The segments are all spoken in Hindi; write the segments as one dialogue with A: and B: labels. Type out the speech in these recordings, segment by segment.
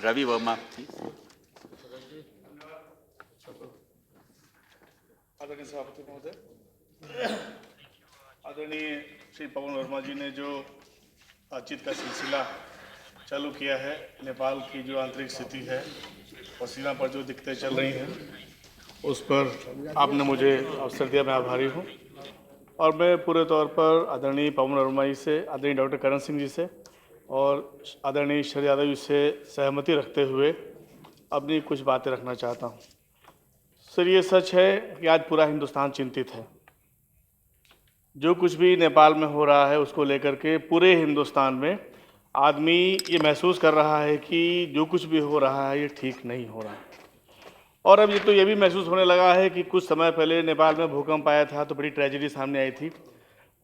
A: रवि वर्मा।
B: आदरणीय सभापति महोदय, आदरणीय श्री पवन वर्मा जी ने जो बातचीत का सिलसिला चालू किया है, नेपाल की जो आंतरिक स्थिति है और सीमा पर जो दिक्कतें चल रही हैं, उस पर आपने मुझे अवसर दिया, मैं आभारी हूँ। और मैं पूरे तौर पर आदरणीय पवन वर्मा जी से, आदरणीय डॉक्टर करण सिंह जी से और आदरणीय शरद यादव जी से सहमति रखते हुए अपनी कुछ बातें रखना चाहता हूँ। सर, ये सच है कि आज पूरा हिंदुस्तान चिंतित है। जो कुछ भी नेपाल में हो रहा है उसको लेकर के पूरे हिंदुस्तान में आदमी ये महसूस कर रहा है कि जो कुछ भी हो रहा है ये ठीक नहीं हो रहा है। और अब ये भी महसूस होने लगा है कि कुछ समय पहले नेपाल में भूकंप आया था तो बड़ी ट्रेजेडी सामने आई थी।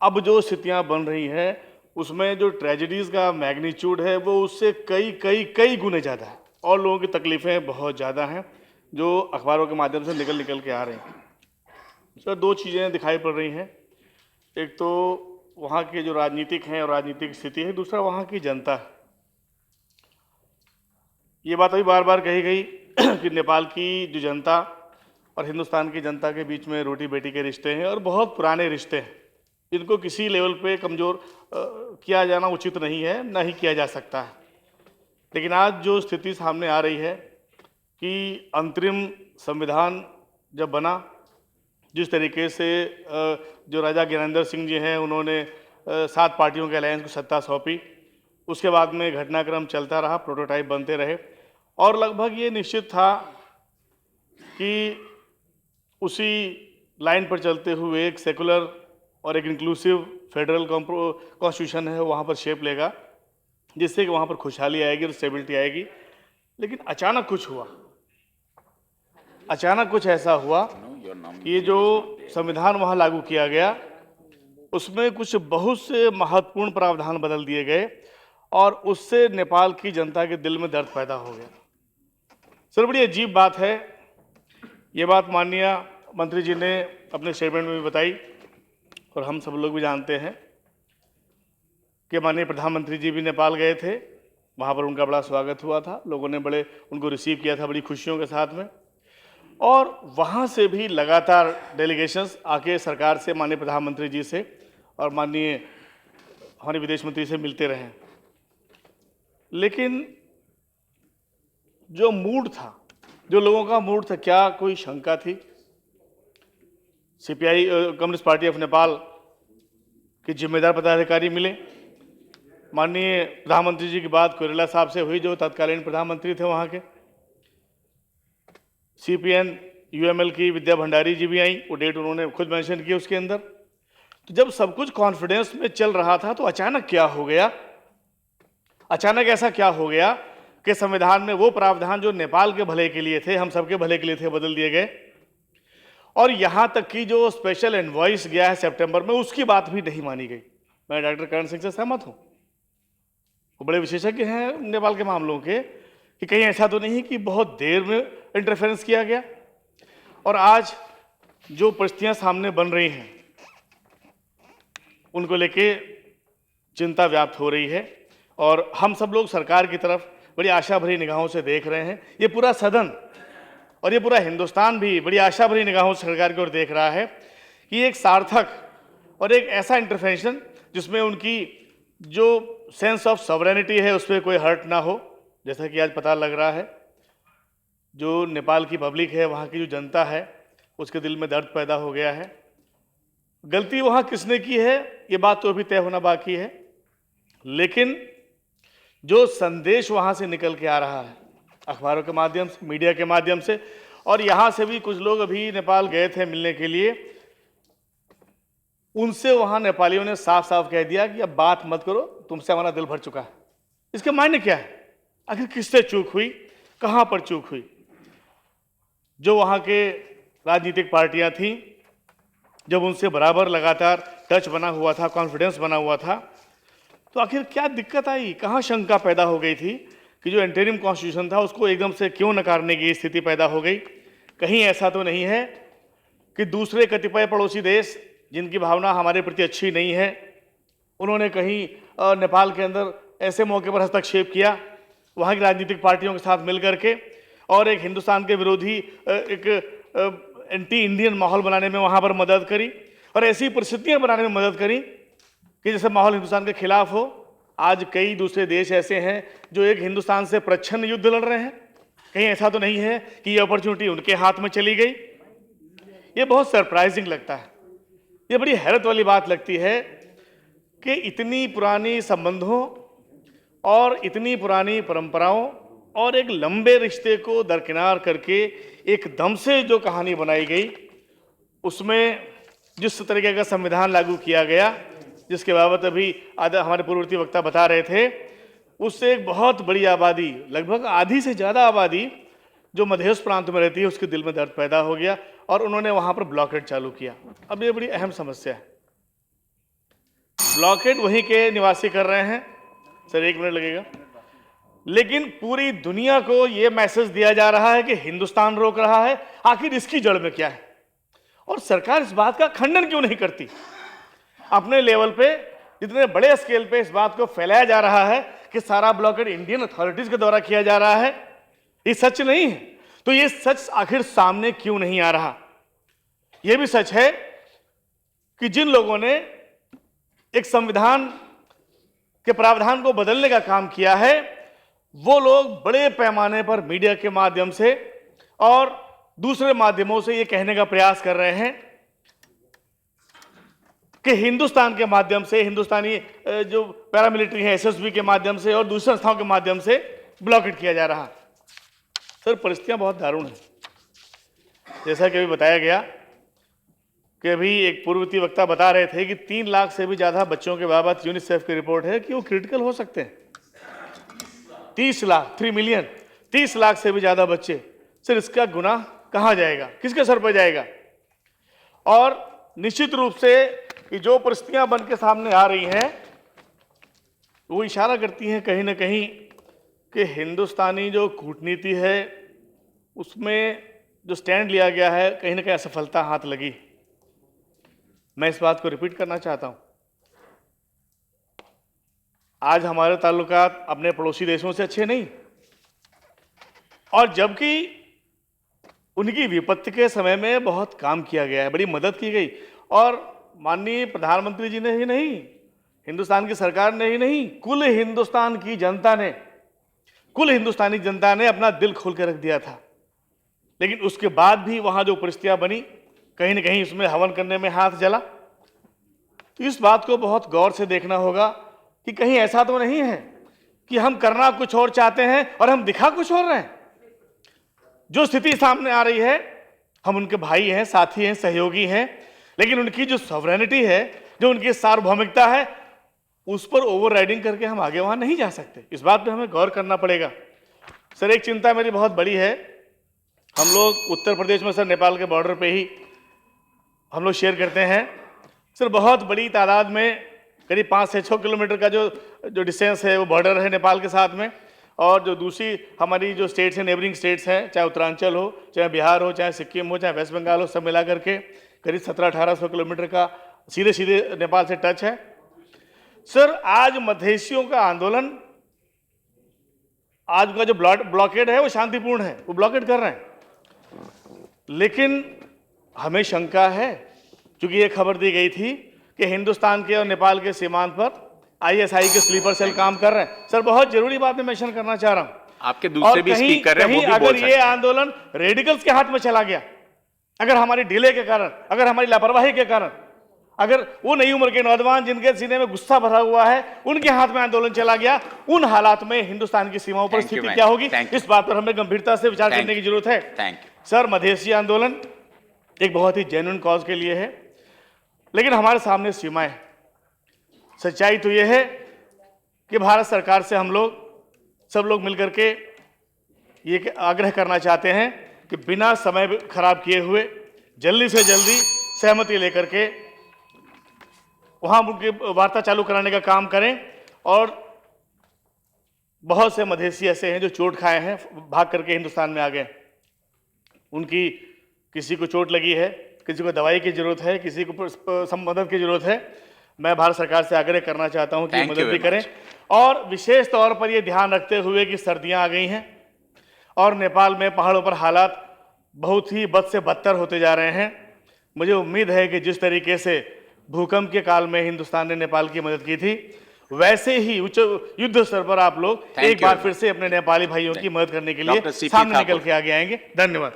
B: अब जो स्थितियां बन रही हैं उसमें जो ट्रेजेडीज़ का मैग्नीट्यूड है वो उससे कई कई कई गुने ज़्यादा है और लोगों की तकलीफ़ें बहुत ज़्यादा हैं जो अखबारों के माध्यम से निकल के आ रही हैं। सर, दो चीज़ें दिखाई पड़ रही हैं। एक तो वहाँ के जो राजनीतिक हैं और राजनीतिक स्थिति है, दूसरा वहाँ की जनता। ये बात अभी बार बार कही गई कि नेपाल की जो जनता और हिंदुस्तान की जनता के बीच में रोटी बेटी के रिश्ते हैं और बहुत पुराने रिश्ते हैं, इनको किसी लेवल पे कमज़ोर किया जाना उचित नहीं है, ना ही किया जा सकता है। लेकिन आज जो स्थिति सामने आ रही है कि अंतरिम संविधान जब बना, जिस तरीके से जो राजा ज्ञानेंद्र सिंह जी हैं उन्होंने 7 पार्टियों के अलायंस को सत्ता सौंपी, उसके बाद में घटनाक्रम चलता रहा, प्रोटोटाइप बनते रहे और लगभग ये निश्चित था कि उसी लाइन पर चलते हुए एक सेकुलर और एक इंक्लूसिव फेडरल कॉन्स्टिट्यूशन है वहाँ पर शेप लेगा, जिससे कि वहाँ पर खुशहाली आएगी और स्टेबिलिटी आएगी। लेकिन अचानक कुछ हुआ, अचानक कुछ ऐसा हुआ कि ये जो संविधान वहाँ लागू किया गया उसमें कुछ बहुत से महत्वपूर्ण प्रावधान बदल दिए गए और उससे नेपाल की जनता के दिल में दर्द पैदा हो गया। सर, बड़ी अजीब बात है। ये बात माननीय मंत्री जी ने अपने स्टेटमेंट में भी बताई और हम सब लोग भी जानते हैं कि माननीय प्रधानमंत्री जी भी नेपाल गए थे, वहाँ पर उनका बड़ा स्वागत हुआ था, लोगों ने बड़े उनको रिसीव किया था बड़ी खुशियों के साथ में। और वहाँ से भी लगातार डेलीगेशंस आके सरकार से, माननीय प्रधानमंत्री जी से और माननीय हमारे विदेश मंत्री से मिलते रहे। लेकिन जो मूड था, जो लोगों का मूड था, क्या कोई शंका थी? CPI communist party of Nepal के जिम्मेदार पदाधिकारी मिले। माननीय प्रधानमंत्री जी की बात कोइराला साहब से हुई जो तत्कालीन प्रधानमंत्री थे वहाँ के। सीपीएन यूएमएल की विद्या भंडारी जी भी आई, वो डेट उन्होंने खुद मेंशन की उसके अंदर। तो जब सब कुछ कॉन्फिडेंस में चल रहा था तो अचानक क्या हो गया? अचानक ऐसा क्या हो गया कि संविधान में वो प्रावधान जो नेपाल के भले के लिए थे, हम सबके भले के लिए थे, बदल दिए गए। और यहाँ तक कि जो स्पेशल इनवॉइस गया है सितंबर में, उसकी बात भी नहीं मानी गई। मैं डॉक्टर करण सिंह से सहमत हूँ, वो बड़े विशेषज्ञ हैं नेपाल के मामलों के, कि कहीं ऐसा तो नहीं कि बहुत देर में इंटरफेरेंस किया गया। और आज जो परिस्थितियां सामने बन रही हैं उनको लेके चिंता व्याप्त हो रही है और हम सब लोग सरकार की तरफ बड़ी आशा भरी निगाहों से देख रहे हैं। ये पूरा सदन और ये पूरा हिंदुस्तान भी बड़ी आशा भरी निगाहों से सरकार की ओर देख रहा है कि एक सार्थक और एक ऐसा इंटरवेंशन जिसमें उनकी जो सेंस ऑफ सॉवरेनिटी है उस पर कोई हर्ट ना हो। जैसा कि आज पता लग रहा है, जो नेपाल की पब्लिक है, वहाँ की जो जनता है, उसके दिल में दर्द पैदा हो गया है। गलती वहाँ किसने की है ये बात तो अभी तय होना बाकी है, लेकिन जो संदेश वहाँ से निकल के आ रहा है अखबारों के माध्यम से, मीडिया के माध्यम से, और यहाँ से भी कुछ लोग अभी नेपाल गए थे मिलने के लिए, उनसे वहाँ नेपालियों ने साफ साफ कह दिया कि अब बात मत करो, तुमसे हमारा दिल भर चुका है। इसके मायने क्या है? आखिर किससे चूक हुई, कहाँ पर चूक हुई? जो वहाँ के राजनीतिक पार्टियां थीं, जब उनसे बराबर लगातार टच बना हुआ था, कॉन्फिडेंस बना हुआ था, तो आखिर क्या दिक्कत आई? कहाँ शंका पैदा हो गई थी कि जो इंटरिम कॉन्स्टिट्यूशन था उसको एकदम से क्यों नकारने की स्थिति पैदा हो गई? कहीं ऐसा तो नहीं है कि दूसरे कतिपय पड़ोसी देश जिनकी भावना हमारे प्रति अच्छी नहीं है, उन्होंने कहीं नेपाल के अंदर ऐसे मौके पर हस्तक्षेप किया वहाँ की राजनीतिक पार्टियों के साथ मिल करके और एक हिंदुस्तान के विरोधी एक एंटी इंडियन माहौल बनाने में वहाँ पर मदद करी और ऐसी परिस्थितियाँ बनाने में मदद करी कि जैसे माहौल हिंदुस्तान के खिलाफ हो। आज कई दूसरे देश ऐसे हैं जो एक हिंदुस्तान से प्रच्छन्न युद्ध लड़ रहे हैं। कहीं ऐसा तो नहीं है कि ये अपॉर्चुनिटी उनके हाथ में चली गई। ये बहुत सरप्राइजिंग लगता है, ये बड़ी हैरत वाली बात लगती है कि इतनी पुरानी संबंधों और इतनी पुरानी परंपराओं और एक लंबे रिश्ते को दरकिनार करके एकदम से जो कहानी बनाई गई, उसमें जिस तरीके का संविधान लागू किया गया, जिसके बाबत अभी हमारे पूर्ववर्ती वक्ता बता रहे थे, उससे एक बहुत बड़ी आबादी, लगभग आधी से ज़्यादा आबादी जो मध्यस्थ प्रांत में रहती है, उसके दिल में दर्द पैदा हो गया और उन्होंने वहाँ पर ब्लॉकेड चालू किया। अब ये बड़ी अहम समस्या है। ब्लॉकेड वहीं के निवासी कर रहे हैं। सर 1 मिनट लगेगा। लेकिन पूरी दुनिया को ये मैसेज दिया जा रहा है कि हिंदुस्तान रोक रहा है। आखिर इसकी जड़ में क्या है और सरकार इस बात का खंडन क्यों नहीं करती? अपने लेवल पे जितने बड़े स्केल पे इस बात को फैलाया जा रहा है कि सारा ब्लॉकेड इंडियन अथॉरिटीज के द्वारा किया जा रहा है, ये सच नहीं है। तो ये सच आखिर सामने क्यों नहीं आ रहा? यह भी सच है कि जिन लोगों ने एक संविधान के प्रावधान को बदलने का काम किया है, वो लोग बड़े पैमाने पर मीडिया के माध्यम से और दूसरे माध्यमों से ये कहने का प्रयास कर रहे हैं कि हिंदुस्तान के माध्यम से, हिंदुस्तानी जो पैरामिलिट्री है एसएसबी के माध्यम से और दूसरी संस्थाओं के माध्यम से ब्लॉकेट किया जा रहा। सर परिस्थितियां बहुत दारुण हैं। जैसा कि अभी बताया गया कि अभी एक पूर्ववर्ती वक्ता बता रहे थे कि 3 लाख से भी ज्यादा बच्चों के बाबत यूनिसेफ की रिपोर्ट है कि वो क्रिटिकल हो सकते हैं। 30 लाख, 3 मिलियन, 30 लाख से भी ज्यादा बच्चे। सर इसका गुनाह कहां जाएगा, किसके सर पर जाएगा? और निश्चित रूप से कि जो परिस्थितियां बन के सामने आ रही हैं वो इशारा करती हैं कहीं ना कहीं कि हिंदुस्तानी जो कूटनीति है उसमें जो स्टैंड लिया गया है, कहीं ना कहीं असफलता हाथ लगी। मैं इस बात को रिपीट करना चाहता हूं। आज हमारे ताल्लुकात अपने पड़ोसी देशों से अच्छे नहीं, और जबकि उनकी विपत्ति के समय में बहुत काम किया गया है, बड़ी मदद की गई। और माननीय प्रधानमंत्री जी ने ही नहीं, हिंदुस्तान की सरकार ने ही नहीं, कुल हिंदुस्तान की जनता ने, कुल हिंदुस्तानी जनता ने अपना दिल खोल के रख दिया था। लेकिन उसके बाद भी वहां जो परिस्थितियां बनी, कहीं ना कहीं उसमें हवन करने में हाथ जला। तो इस बात को बहुत गौर से देखना होगा कि कहीं ऐसा तो नहीं है कि हम करना कुछ और चाहते हैं और हम दिखा कुछ और रहे हैं। जो स्थिति सामने आ रही है, हम उनके भाई हैं, साथी हैं, सहयोगी हैं, लेकिन उनकी जो सॉवरेनिटी है, जो उनकी सार्वभौमिकता है, उस पर ओवरराइडिंग करके हम आगे वहां नहीं जा सकते। इस बात पे हमें गौर करना पड़ेगा। सर एक चिंता मेरी बहुत बड़ी है, हम लोग उत्तर प्रदेश में सर नेपाल के बॉर्डर पे ही हम लोग शेयर करते हैं। सर बहुत बड़ी तादाद में करीब 5 से 6 किलोमीटर का जो डिस्टेंस है वो बॉर्डर है नेपाल के साथ में। और जो दूसरी हमारी जो स्टेट्स हैं, नेबरिंग स्टेट्स हैं, चाहे उत्तरांचल हो, चाहे बिहार हो, चाहे सिक्किम हो, चाहे वेस्ट बंगाल हो, सब मिला करके करीब 1700-1800 किलोमीटर का सीधे सीधे नेपाल से टच है। सर आज मधेशियों का आंदोलन, आज का जो ब्लॉकेड है वो शांतिपूर्ण है, वो ब्लॉकेड कर रहे हैं। लेकिन हमें शंका है, क्योंकि ये खबर दी गई थी कि हिंदुस्तान के और नेपाल के सीमांत पर आईएसआई के स्लीपर सेल काम कर रहे हैं। सर बहुत जरूरी बात मैं मेंशन करना चाह रहा हूं।
A: आपके दूसरे भी स्पीकर हैं, वो भी बोल सकते हैं।
B: अगर ये आंदोलन रेडिकल्स के हाथ में चला गया, अगर हमारी डिले के कारण, अगर हमारी लापरवाही के कारण, अगर वो नई उम्र के नौजवान जिनके सीने में गुस्सा भरा हुआ है उनके हाथ में आंदोलन चला गया, उन हालात में हिंदुस्तान की सीमाओं पर स्थिति क्या होगी, इस बात पर हमें गंभीरता से विचार करने की जरूरत है। सर मधेसी आंदोलन एक बहुत ही जेन्युइन कॉज के लिए है, लेकिन हमारे सामने सीमाएं। सच्चाई तो यह है कि भारत सरकार से हम लोग सब लोग मिलकर के ये आग्रह करना चाहते हैं कि बिना समय खराब किए हुए जल्दी से जल्दी सहमति लेकर के वहां उनकी वार्ता चालू कराने का काम करें। और बहुत से मधेसी ऐसे हैं जो चोट खाए हैं, भाग करके हिंदुस्तान में आ गए। उनकी किसी को चोट लगी है, किसी को दवाई की जरूरत है, किसी को मदद की जरूरत है। मैं भारत सरकार से आग्रह करना चाहता हूं कि मदद भी करें। और विशेष तौर पर यह ध्यान रखते हुए कि सर्दियां आ गई हैं और नेपाल में पहाड़ों पर हालात बहुत ही बद से बदतर होते जा रहे हैं, मुझे उम्मीद है कि जिस तरीके से भूकंप के काल में हिंदुस्तान ने नेपाल की मदद की थी, वैसे ही उच्च युद्ध स्तर पर आप लोग एक बार फिर से अपने नेपाली भाइयों की मदद करने के लिए सामने निकल के आगे आएंगे। धन्यवाद।